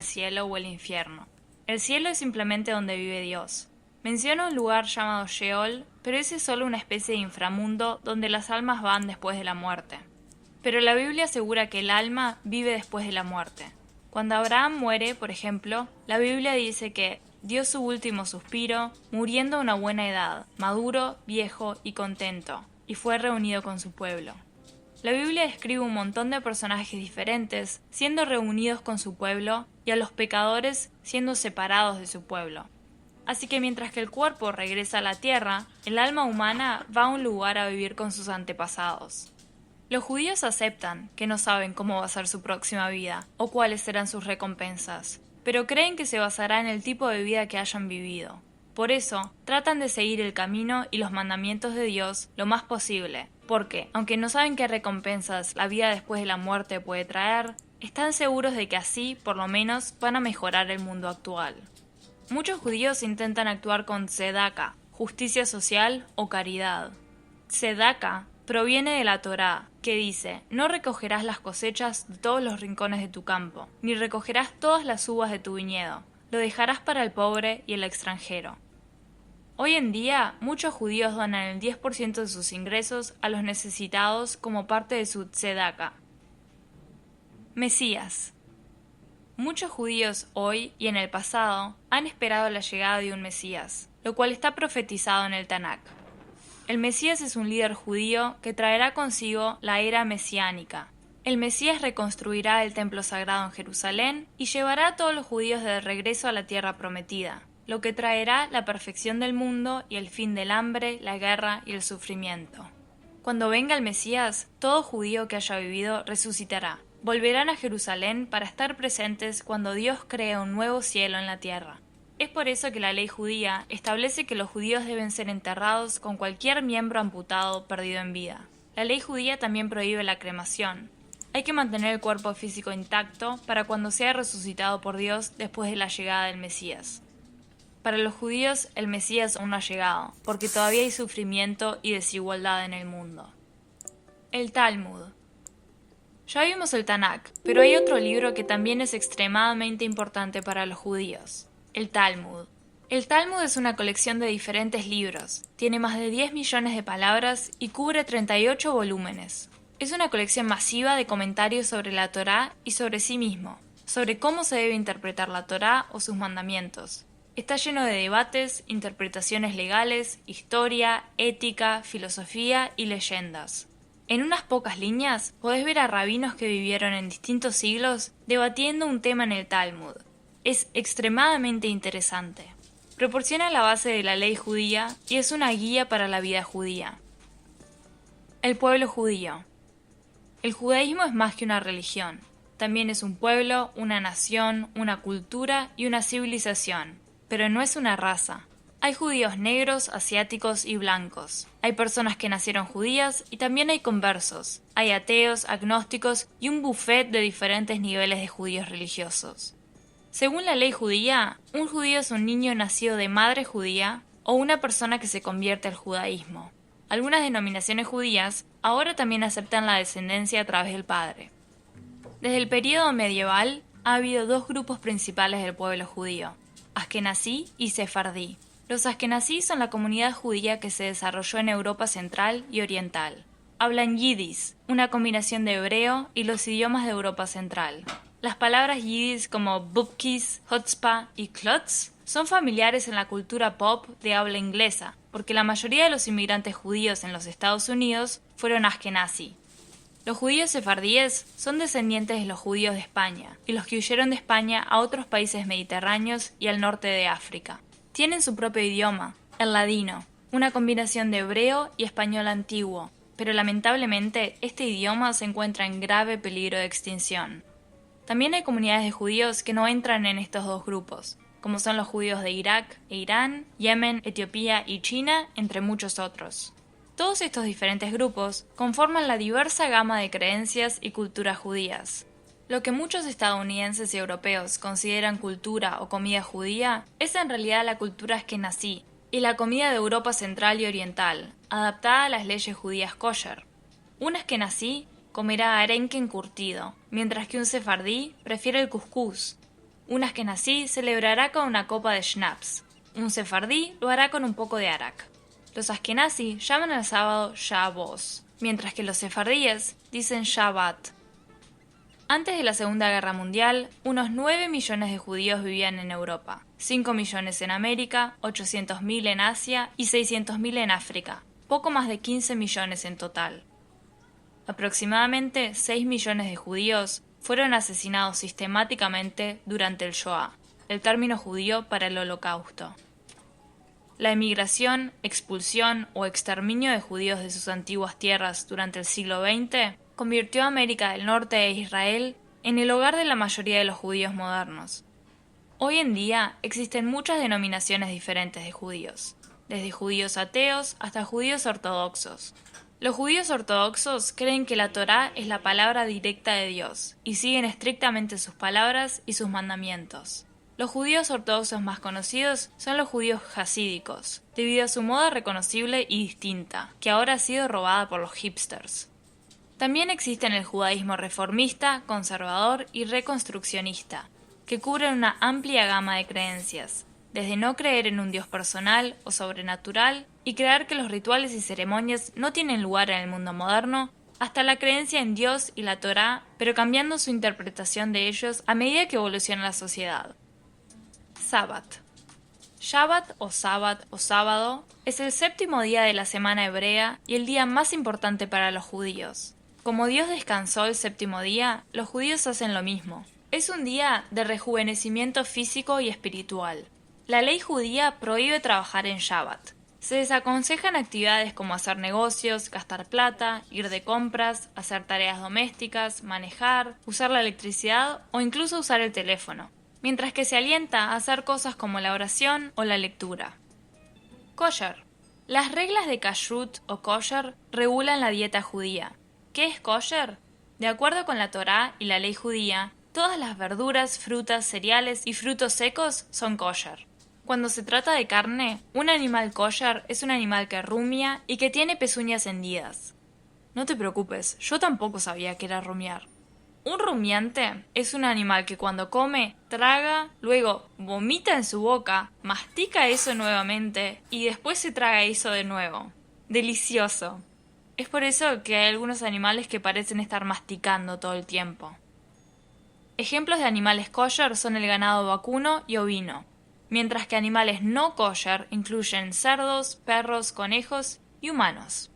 el cielo o el infierno. El cielo es simplemente donde vive Dios. Menciona un lugar llamado Sheol, pero ese es solo una especie de inframundo donde las almas van después de la muerte. Pero la Biblia asegura que el alma vive después de la muerte. Cuando Abraham muere, por ejemplo, la Biblia dice que dio su último suspiro, muriendo a una buena edad, maduro, viejo y contento, y fue reunido con su pueblo. La Biblia describe un montón de personajes diferentes siendo reunidos con su pueblo y a los pecadores siendo separados de su pueblo. Así que mientras que el cuerpo regresa a la tierra, el alma humana va a un lugar a vivir con sus antepasados. Los judíos aceptan que no saben cómo va a ser su próxima vida o cuáles serán sus recompensas, pero creen que se basará en el tipo de vida que hayan vivido. Por eso, tratan de seguir el camino y los mandamientos de Dios lo más posible, porque, aunque no saben qué recompensas la vida después de la muerte puede traer, están seguros de que así, por lo menos, van a mejorar el mundo actual. Muchos judíos intentan actuar con tzedaka, justicia social o caridad. Tzedaka proviene de la Torá, que dice: no recogerás las cosechas de todos los rincones de tu campo, ni recogerás todas las uvas de tu viñedo, lo dejarás para el pobre y el extranjero. Hoy en día, muchos judíos donan el 10% de sus ingresos a los necesitados como parte de su tzedaka. Mesías. Muchos judíos hoy y en el pasado han esperado la llegada de un Mesías, lo cual está profetizado en el Tanaj. El Mesías es un líder judío que traerá consigo la era mesiánica. El Mesías reconstruirá el templo sagrado en Jerusalén y llevará a todos los judíos de regreso a la tierra prometida, lo que traerá la perfección del mundo y el fin del hambre, la guerra y el sufrimiento. Cuando venga el Mesías, todo judío que haya vivido resucitará. Volverán a Jerusalén para estar presentes cuando Dios cree un nuevo cielo en la tierra. Es por eso que la ley judía establece que los judíos deben ser enterrados con cualquier miembro amputado perdido en vida. La ley judía también prohíbe la cremación. Hay que mantener el cuerpo físico intacto para cuando sea resucitado por Dios después de la llegada del Mesías. Para los judíos, el Mesías aún no ha llegado, porque todavía hay sufrimiento y desigualdad en el mundo. El Talmud. Ya vimos el Tanaj, pero hay otro libro que también es extremadamente importante para los judíos: el Talmud. El Talmud es una colección de diferentes libros, tiene más de 10 millones de palabras y cubre 38 volúmenes. Es una colección masiva de comentarios sobre la Torá y sobre sí mismo, sobre cómo se debe interpretar la Torá o sus mandamientos. Está lleno de debates, interpretaciones legales, historia, ética, filosofía y leyendas. En unas pocas líneas podés ver a rabinos que vivieron en distintos siglos debatiendo un tema en el Talmud. Es extremadamente interesante. Proporciona la base de la ley judía y es una guía para la vida judía. El pueblo judío. El judaísmo es más que una religión. También es un pueblo, una nación, una cultura y una civilización. Pero no es una raza. Hay judíos negros, asiáticos y blancos. Hay personas que nacieron judías y también hay conversos. Hay ateos, agnósticos y un buffet de diferentes niveles de judíos religiosos. Según la ley judía, un judío es un niño nacido de madre judía o una persona que se convierte al judaísmo. Algunas denominaciones judías ahora también aceptan la descendencia a través del padre. Desde el período medieval ha habido dos grupos principales del pueblo judío: Askenazí y Sefardí. Los Askenazí son la comunidad judía que se desarrolló en Europa central y oriental. Hablan yiddish, una combinación de hebreo y los idiomas de Europa central. Las palabras yiddish como bubkis, chutzpah y klotz son familiares en la cultura pop de habla inglesa, porque la mayoría de los inmigrantes judíos en los Estados Unidos fueron Askenazí. Los judíos sefardíes son descendientes de los judíos de España, y los que huyeron de España a otros países mediterráneos y al norte de África. Tienen su propio idioma, el ladino, una combinación de hebreo y español antiguo, pero lamentablemente este idioma se encuentra en grave peligro de extinción. También hay comunidades de judíos que no entran en estos dos grupos, como son los judíos de Irak e Irán, Yemen, Etiopía y China, entre muchos otros. Todos estos diferentes grupos conforman la diversa gama de creencias y culturas judías. Lo que muchos estadounidenses y europeos consideran cultura o comida judía es en realidad la cultura askenazí y la comida de Europa central y oriental, adaptada a las leyes judías kosher. Un askenazí comerá arenque encurtido, mientras que un sefardí prefiere el cuscús. Un askenazí celebrará con una copa de schnapps. Un sefardí lo hará con un poco de arak. Los askenazí llaman al sábado Shabbos, mientras que los sefardíes dicen Shabbat. Antes de la Segunda Guerra Mundial, unos 9 millones de judíos vivían en Europa, 5 millones en América, 800.000 en Asia y 600.000 en África, poco más de 15 millones en total. Aproximadamente 6 millones de judíos fueron asesinados sistemáticamente durante el Shoah, el término judío para el Holocausto. La emigración, expulsión o exterminio de judíos de sus antiguas tierras durante el siglo XX convirtió a América del Norte e Israel en el hogar de la mayoría de los judíos modernos. Hoy en día existen muchas denominaciones diferentes de judíos, desde judíos ateos hasta judíos ortodoxos. Los judíos ortodoxos creen que la Torá es la palabra directa de Dios y siguen estrictamente sus palabras y sus mandamientos. Los judíos ortodoxos más conocidos son los judíos hasídicos, debido a su moda reconocible y distinta, que ahora ha sido robada por los hipsters. También existen el judaísmo reformista, conservador y reconstruccionista, que cubren una amplia gama de creencias, desde no creer en un Dios personal o sobrenatural y creer que los rituales y ceremonias no tienen lugar en el mundo moderno, hasta la creencia en Dios y la Torá, pero cambiando su interpretación de ellos a medida que evoluciona la sociedad. Sabbat. Shabbat o Sabbat o sábado es el séptimo día de la semana hebrea y el día más importante para los judíos. Como Dios descansó el séptimo día, los judíos hacen lo mismo. Es un día de rejuvenecimiento físico y espiritual. La ley judía prohíbe trabajar en Shabbat. Se desaconsejan actividades como hacer negocios, gastar plata, ir de compras, hacer tareas domésticas, manejar, usar la electricidad o incluso usar el teléfono, mientras que se alienta a hacer cosas como la oración o la lectura. Kosher. Las reglas de kashrut o kosher regulan la dieta judía. ¿Qué es kosher? De acuerdo con la Torá y la ley judía, todas las verduras, frutas, cereales y frutos secos son kosher. Cuando se trata de carne, un animal kosher es un animal que rumia y que tiene pezuñas hendidas. No te preocupes, yo tampoco sabía que era rumiar. Un rumiante es un animal que cuando come, traga, luego vomita en su boca, mastica eso nuevamente y después se traga eso de nuevo. Delicioso. Es por eso que hay algunos animales que parecen estar masticando todo el tiempo. Ejemplos de animales kosher son el ganado vacuno y ovino, mientras que animales no kosher incluyen cerdos, perros, conejos y humanos.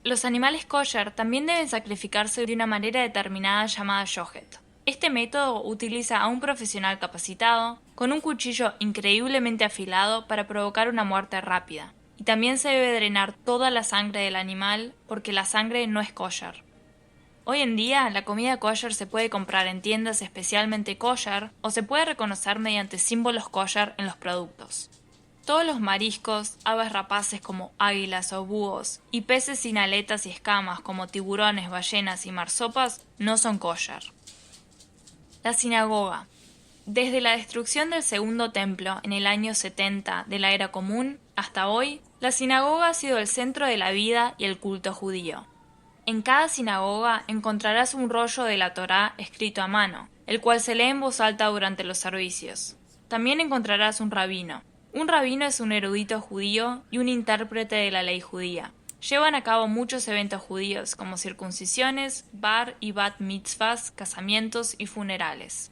Los animales kosher también deben sacrificarse de una manera determinada llamada yohet. Este método utiliza a un profesional capacitado con un cuchillo increíblemente afilado para provocar una muerte rápida. Y también se debe drenar toda la sangre del animal porque la sangre no es kosher. Hoy en día, la comida kosher se puede comprar en tiendas especialmente kosher o se puede reconocer mediante símbolos kosher en los productos. Todos los mariscos, aves rapaces como águilas o búhos y peces sin aletas y escamas como tiburones, ballenas y marsopas no son kosher. La sinagoga. Desde la destrucción del segundo templo en el año 70 de la Era Común hasta hoy, la sinagoga ha sido el centro de la vida y el culto judío. En cada sinagoga encontrarás un rollo de la Torá escrito a mano, el cual se lee en voz alta durante los servicios. También encontrarás un rabino. Un rabino es un erudito judío y un intérprete de la ley judía. Llevan a cabo muchos eventos judíos como circuncisiones, bar y bat mitzvahs, casamientos y funerales.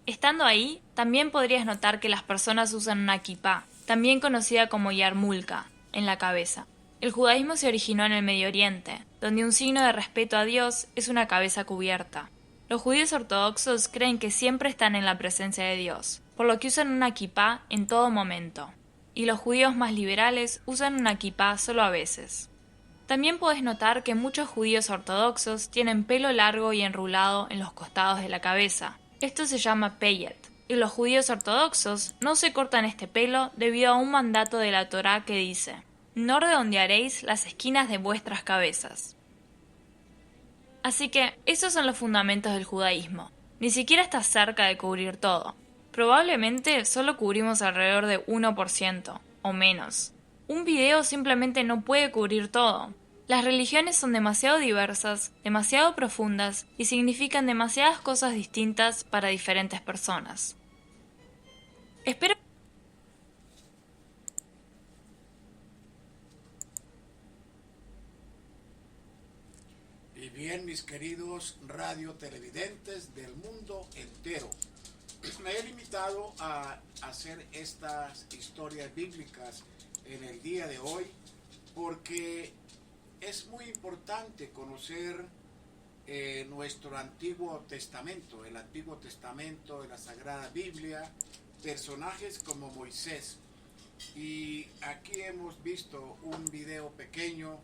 Estando ahí, también podrías notar que las personas usan una kipá, también conocida como yarmulka, en la cabeza. El judaísmo se originó en el Medio Oriente, donde un signo de respeto a Dios es una cabeza cubierta. Los judíos ortodoxos creen que siempre están en la presencia de Dios, por lo que usan una kipá en todo momento. Y los judíos más liberales usan una kipá solo a veces. También puedes notar que muchos judíos ortodoxos tienen pelo largo y enrulado en los costados de la cabeza. Esto se llama peyet, y los judíos ortodoxos no se cortan este pelo debido a un mandato de la Torá que dice: no redondearéis las esquinas de vuestras cabezas. Así que esos son los fundamentos del judaísmo. Ni siquiera está cerca de cubrir todo. Probablemente solo cubrimos alrededor de 1% o menos. Un video simplemente no puede cubrir todo. Las religiones son demasiado diversas, demasiado profundas y significan demasiadas cosas distintas para diferentes personas. Espero Y bien, mis queridos radiotelevidentes del mundo entero, me he limitado a hacer estas historias bíblicas en el día de hoy porque es muy importante conocer nuestro Antiguo Testamento, el Antiguo Testamento de la Sagrada Biblia, personajes como Moisés. Y aquí hemos visto un video pequeño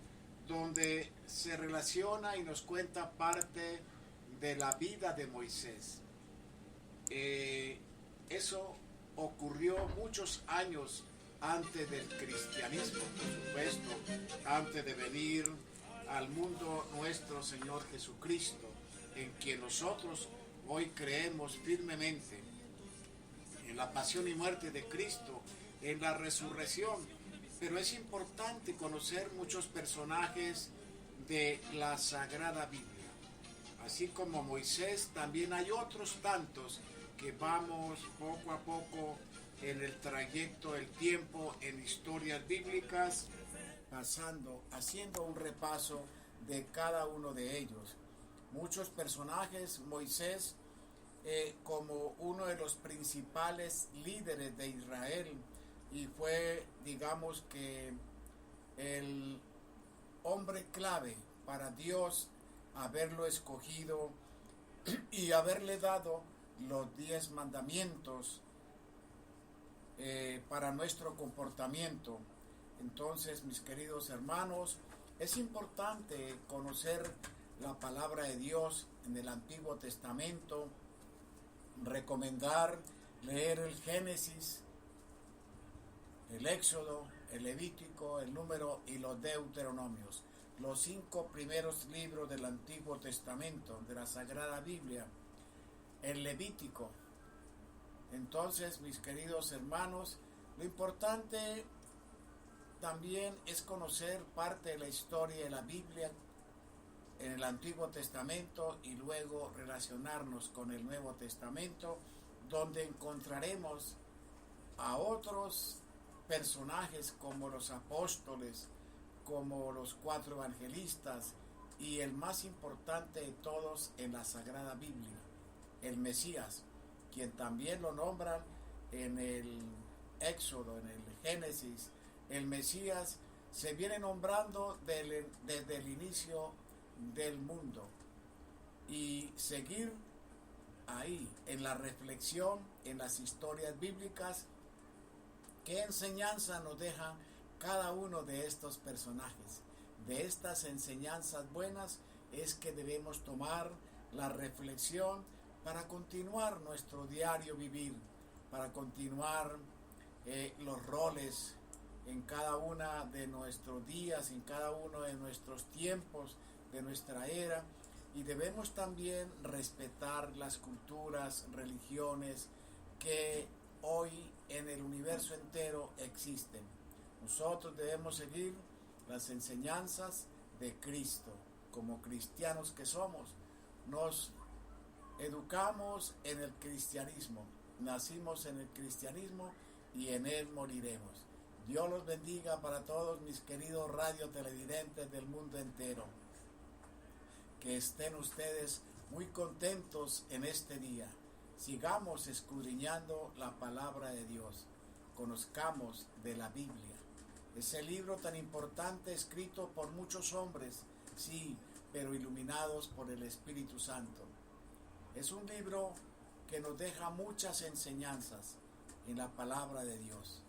donde se relaciona y nos cuenta parte de la vida de Moisés. Eso ocurrió muchos años antes del cristianismo, por supuesto, antes de venir al mundo nuestro Señor Jesucristo, en quien nosotros hoy creemos firmemente, en la pasión y muerte de Cristo, en la resurrección. Pero es importante conocer muchos personajes de la Sagrada Biblia. Así como Moisés, también hay otros tantos que vamos poco a poco en el trayecto del tiempo, en historias bíblicas, haciendo un repaso de cada uno de ellos. Muchos personajes, Moisés como uno de los principales líderes de Israel, y fue, digamos que, el hombre clave para Dios haberlo escogido y haberle dado los 10 mandamientos para nuestro comportamiento. Entonces, mis queridos hermanos, es importante conocer la palabra de Dios en el Antiguo Testamento, recomendar leer el Génesis, el Éxodo, el Levítico, el Número y los Deuteronomios, los 5 primeros libros del Antiguo Testamento, de la Sagrada Biblia, el Levítico. Entonces, mis queridos hermanos, lo importante también es conocer parte de la historia de la Biblia en el Antiguo Testamento y luego relacionarnos con el Nuevo Testamento, donde encontraremos a otros personajes como los apóstoles, como los 4 evangelistas y el más importante de todos en la Sagrada Biblia, el Mesías, quien también lo nombran en el Éxodo, en el Génesis. El Mesías se viene nombrando desde el inicio del mundo, y seguir ahí en la reflexión, en las historias bíblicas, qué enseñanza nos deja cada uno de estos personajes. De estas enseñanzas buenas es que debemos tomar la reflexión para continuar nuestro diario vivir, para continuar los roles en cada una de nuestros días, en cada uno de nuestros tiempos, de nuestra era. Y debemos también respetar las culturas, religiones que hoy en el universo entero existen. Nosotros debemos seguir las enseñanzas de Cristo. Como cristianos que somos, nos educamos en el cristianismo, nacimos en el cristianismo y en él moriremos. Dios los bendiga para todos mis queridos radiotelevidentes del mundo entero. Que estén ustedes muy contentos en este día. Sigamos escudriñando la palabra de Dios. Conozcamos de la Biblia. Ese libro tan importante escrito por muchos hombres, sí, pero iluminados por el Espíritu Santo. Es un libro que nos deja muchas enseñanzas en la palabra de Dios.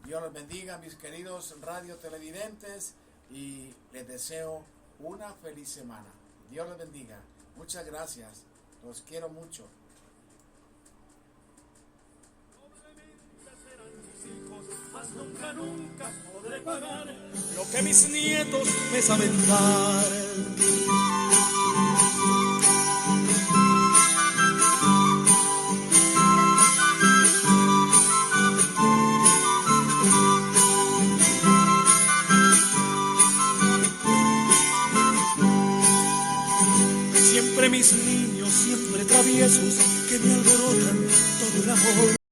Dios los bendiga, mis queridos radiotelevidentes, y les deseo una feliz semana. Dios los bendiga. Muchas gracias. Los quiero mucho. Mas nunca, nunca podré pagar lo que mis nietos me saben dar. Siempre mis niños, siempre traviesos, que me alborotan todo el amor.